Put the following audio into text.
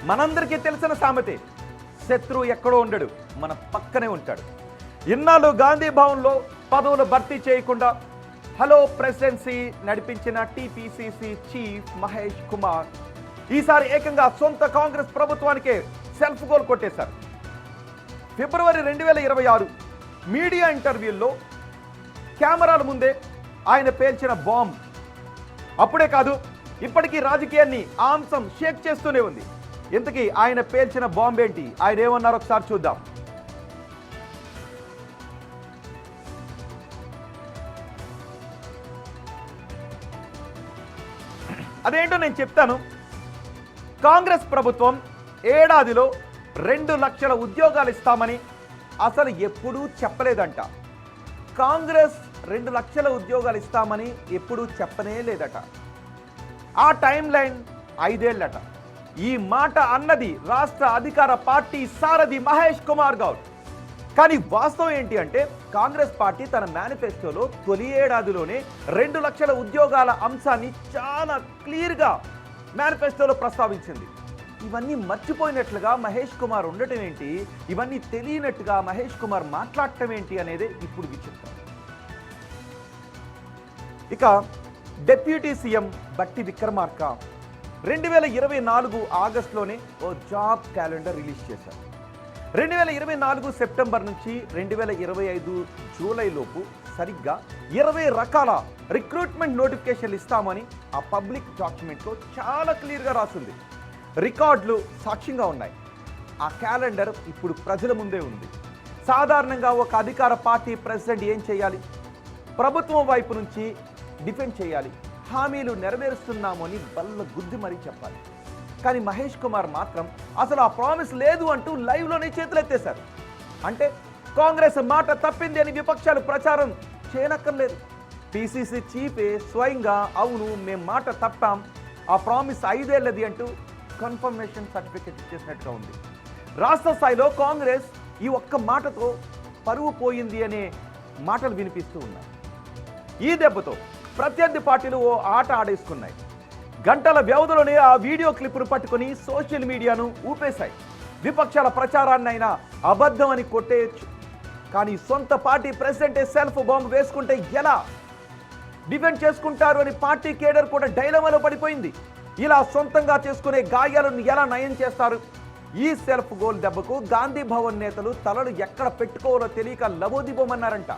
మనందరికీ తెలిసిన సామెతే, శత్రువు ఎక్కడో ఉండడు, మన పక్కనే ఉంటాడు. ఇన్నాళ్ళు గాంధీ భవన్లో పదవులు భర్తీ చేయకుండా హలో ప్రెసిడెన్సీ నడిపించిన టీపీసీసీ చీఫ్ మహేష్ కుమార్ ఈసారి ఏకంగా సొంత కాంగ్రెస్ ప్రభుత్వానికే సెల్ఫ్ గోల్ కొట్టేశారు. ఫిబ్రవరి 2026 మీడియా ఇంటర్వ్యూల్లో కెమెరాల ముందే ఆయన పేల్చిన బాంబ్ అప్పుడే కాదు, ఇప్పటికీ రాజకీయాన్ని ఆ అంశం షేక్ చేస్తూనే ఉంది. ఇంతకీ ఆయన పేల్చిన బాంబ్ ఏంటి, ఆయన ఏమన్నారో ఒకసారి చూద్దాం. అదేంటో నేను చెప్తాను. కాంగ్రెస్ ప్రభుత్వం ఏడాదిలో 2 లక్షల ఉద్యోగాలు ఇస్తామని అసలు ఎప్పుడూ చెప్పలేదంట. కాంగ్రెస్ 2 లక్షల ఉద్యోగాలు ఇస్తామని ఎప్పుడూ చెప్పనే లేదట. ఆ టైం లైన్ 5 ఏళ్లట. ఈ మాట అన్నది రాష్ట్ర అధికార పార్టీ సారథి మహేష్ కుమార్ గౌడ్. కానీ వాస్తవం ఏంటి అంటే, కాంగ్రెస్ పార్టీ తన మేనిఫెస్టోలో తొలి ఏడాదిలోనే 2 లక్షల ఉద్యోగాల అంశాన్ని చాలా క్లియర్గా మేనిఫెస్టోలో ప్రస్తావించింది. ఇవన్నీ మర్చిపోయినట్లుగా మహేష్ కుమార్ ఉండటం ఏంటి, ఇవన్నీ తెలియనట్టుగా మహేష్ కుమార్ మాట్లాడటం ఏంటి అనేది ఇప్పుడు విచిత్రం. ఇక డిప్యూటీ సీఎం బట్టి విక్రమార్క 2024 ఆగస్టులోనే ఓ జాబ్ క్యాలెండర్ రిలీజ్ చేశారు. 2024 సెప్టెంబర్ నుంచి 2025 జూలై లోపు సరిగ్గా 20 రకాల రిక్రూట్మెంట్ నోటిఫికేషన్లు ఇస్తామని ఆ పబ్లిక్ డాక్యుమెంట్లో చాలా క్లియర్గా రాసింది. రికార్డులు సాక్ష్యంగా ఉన్నాయి. ఆ క్యాలెండర్ ఇప్పుడు ప్రజల ముందే ఉంది. సాధారణంగా ఒక అధికార పార్టీ ప్రెసిడెంట్ ఏం చేయాలి? ప్రభుత్వం వైపు నుంచి డిఫెండ్ చేయాలి, హామీలు నెరవేరుస్తున్నాము అని బల్ల గుద్ది మరీ చెప్పాలి. కానీ మహేష్ కుమార్ మాత్రం అసలు ఆ ప్రామిస్ లేదు అంటూ లైవ్లోనే చేతులెత్తేశారు. అంటే కాంగ్రెస్ మాట తప్పింది అని విపక్షాలు ప్రచారం చేయనక్కర్లేదు. పిసిసి చీఫే స్వయంగా అవును మేము మాట తప్పాం, ఆ ప్రామిస్ 5 ఏళ్లది అంటూ కన్ఫర్మేషన్ సర్టిఫికెట్ ఇచ్చేసినట్టుగా ఉంది. రాష్ట్ర స్థాయిలో కాంగ్రెస్ ఈ ఒక్క మాటతో పరువు పోయింది అనే మాటలు వినిపిస్తూ ఉన్నాయి. ఈ దెబ్బతో ప్రత్యర్థి పార్టీలు ఓ ఆట ఆడేసుకున్నాయి. గంటల వ్యవధిలోనే ఆ వీడియో క్లిప్ను పట్టుకుని సోషల్ మీడియాను ఊపేశాయి. విపక్షాల ప్రచారాన్ని అయినా అబద్ధం అని కొట్టేయచ్చు, కానీ సొంత పార్టీ ప్రెసిడెంటే సెల్ఫ్ బాంబ్ వేసుకుంటే ఎలా డిఫెండ్ చేసుకుంటారు అని పార్టీ కేడర్ కూడా డైలమాలో పడిపోయింది. ఇలా సొంతంగా చేసుకునే గాయాలను ఎలా నయం చేస్తారు? ఈ సెల్ఫ్ గోల్ దెబ్బకు గాంధీ భవన్ నేతలు తలలు ఎక్కడ పెట్టుకోవాలో తెలియక లబోదిబోమన్నారంట.